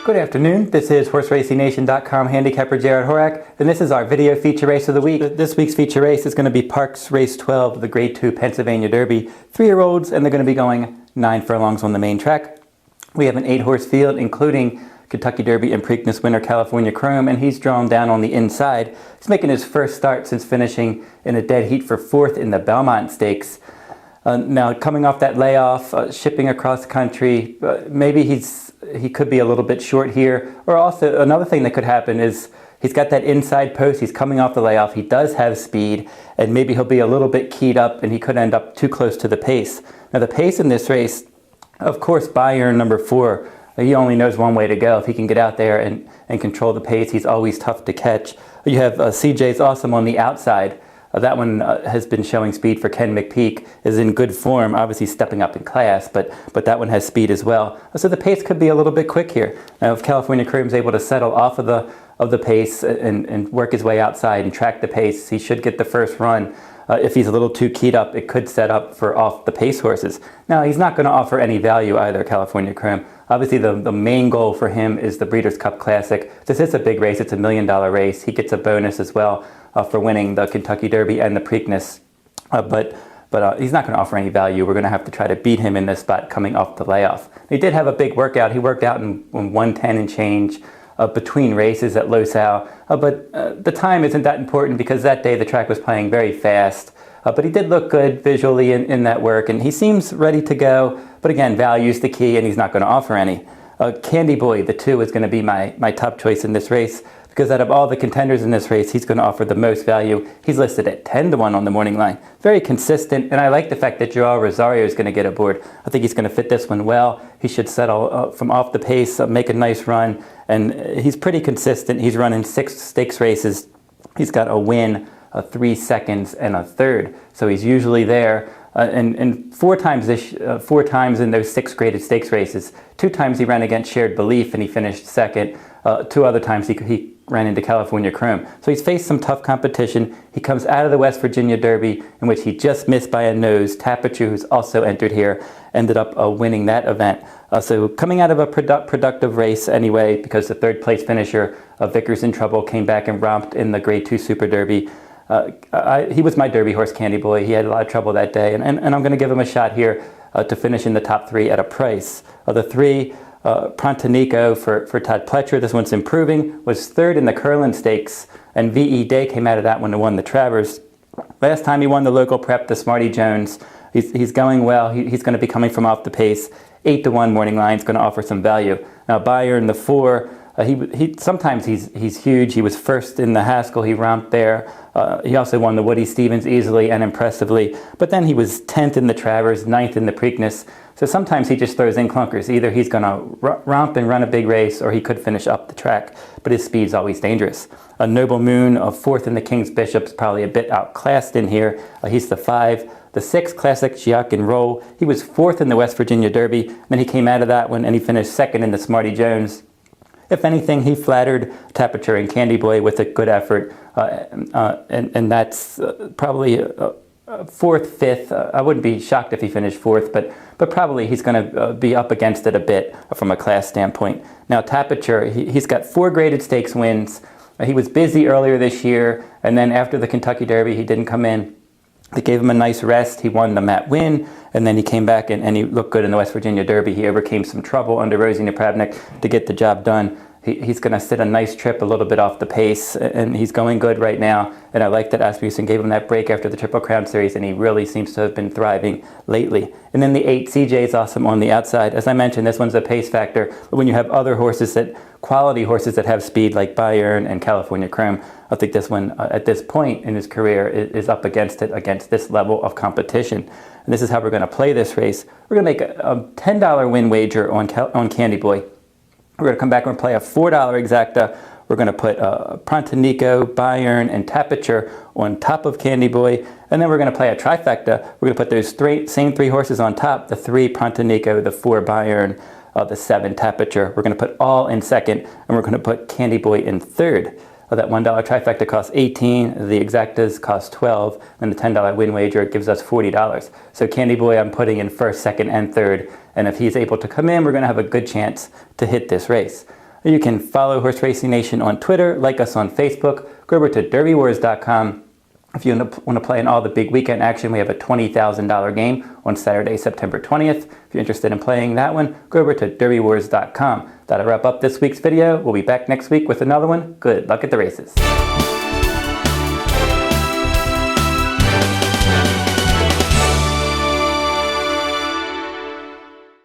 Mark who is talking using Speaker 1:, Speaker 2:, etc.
Speaker 1: Good afternoon, this is HorseRacingNation.com handicapper Jarrod Horak, and this is our video feature race of the week. This week's feature race is going to be Parks Race 12, the Grade 2 Pennsylvania Derby. 3-year-olds, and they're going to be going 9 furlongs on the main track. We have an 8-horse field, including Kentucky Derby and Preakness winner California Chrome, and he's drawn down on the inside. He's making his first start since finishing in a dead heat for 4th in the Belmont Stakes. Now, coming off that layoff, shipping across country, maybe he could be a little bit short here. Or also, another thing that could happen is he's got that inside post, he's coming off the layoff, he does have speed, and maybe he'll be a little bit keyed up and he could end up too close to the pace. Now, the pace in this race, of course, Bayern number 4, he only knows one way to go. If he can get out there and control the pace, he's always tough to catch. You have CJ's Awesome on the outside. That one has been showing speed for Ken McPeak, is in good form, obviously stepping up in class, but that one has speed as well. So the pace could be a little bit quick here. Now, if California Cream's able to settle off of the pace and work his way outside and track the pace, he should get the first run. If he's a little too keyed up, it could set up for off the pace horses. Now, he's not going to offer any value either, California Cream. Obviously, the main goal for him is the Breeders' Cup Classic. This is a big race. It's a $1 million race. He gets a bonus as well for winning the Kentucky Derby and the Preakness. But he's not going to offer any value. We're going to have to try to beat him in this spot coming off the layoff. He did have a big workout. He worked out in 110 and change between races at Los Al. But the time isn't that important because that day the track was playing very fast. But he did look good visually in that work, and he seems ready to go. But again, value's the key, and he's not going to offer any. Candy Boy, the 2, is going to be my top choice in this race because out of all the contenders in this race, he's going to offer the most value. He's listed at 10-1 on the morning line. Very consistent, and I like the fact that Joao Rosario is going to get aboard. I think he's going to fit this one well. He should settle from off the pace, make a nice run, and he's pretty consistent. He's running 6 stakes races. He's got a win, 3 seconds, and a third. So he's usually there. And 4 times in those 6 graded stakes races. 2 times he ran against Shared Belief and he finished second. 2 other times he ran into California Chrome. So he's faced some tough competition. He comes out of the West Virginia Derby, in which he just missed by a nose. Tapiture, who's also entered here, ended up winning that event. So coming out of a productive race anyway, because the 3rd place finisher, Vickers in Trouble, came back and romped in the Grade 2 Super Derby. He was my Derby horse, Candy Boy. He had a lot of trouble that day, and I'm going to give him a shot here to finish in the top 3 at a price. The 3, Prontonico for Todd Pletcher. This one's improving. Was 3rd in the Curlin Stakes, and V.E. Day came out of that one and won the Travers. Last time he won the local prep, the Smarty Jones. He's going well. He's going to be coming from off the pace. 8-1 morning line is going to offer some value. Now, Bayern, the 4. Sometimes he's huge. He was 1st in the Haskell. He romped there. He also won the Woody Stevens easily and impressively. But then he was 10th in the Travers, 9th in the Preakness. So sometimes he just throws in clunkers. Either he's going to romp and run a big race, or he could finish up the track. But his speed's always dangerous. A Noble Moon, 4th in the King's Bishop's, probably a bit outclassed in here. He's the 5. The 6, Classic Giac and Roll. He was 4th in the West Virginia Derby. Then he came out of that one and he finished 2nd in the Smarty Jones. If anything, he flattered Tapiture and Candy Boy with a good effort, and that's probably 4th, 5th. I wouldn't be shocked if he finished 4th, but probably he's going to be up against it a bit from a class standpoint. Now, Tapiture, he's got 4 graded stakes wins. He was busy earlier this year, and then after the Kentucky Derby, he didn't come in. They gave him a nice rest. He won the Mat win, and then he came back and he looked good in the West Virginia Derby. He overcame some trouble under Rosie Napravnik to get the job done. He's going to sit a nice trip a little bit off the pace, and he's going good right now. And I like that Asmussen gave him that break after the Triple Crown Series, and he really seems to have been thriving lately. And then the 8, CJ's Awesome on the outside. As I mentioned, this one's a pace factor. But when you have other horses, quality horses that have speed like Bayern and California Chrome, I think this one, at this point in his career, is up against it, against this level of competition. And this is how we're going to play this race. We're going to make a $10 win wager on Candy Boy. We're going to come back and play a $4 exacta. We're going to put Prontonico, Bayern, and Tapiture on top of Candy Boy. And then we're going to play a trifecta. We're going to put those same 3 horses on top, the 3 Prontonico, the 4 Bayern, the 7 Tapiture. We're going to put all in 2nd, and we're going to put Candy Boy in 3rd. That $1 trifecta costs $18, the exactas cost $12, and the $10 win wager gives us $40. So Candy Boy I'm putting in 1st, 2nd, and 3rd, and if he's able to come in, we're going to have a good chance to hit this race. You can follow Horse Racing Nation on Twitter, like us on Facebook, go over to DerbyWars.com. If you want to play in all the big weekend action, we have a $20,000 game on Saturday, September 20th. If you're interested in playing that one, go over to DerbyWars.com. That'll wrap up this week's video. We'll be back next week with another one. Good luck at the races.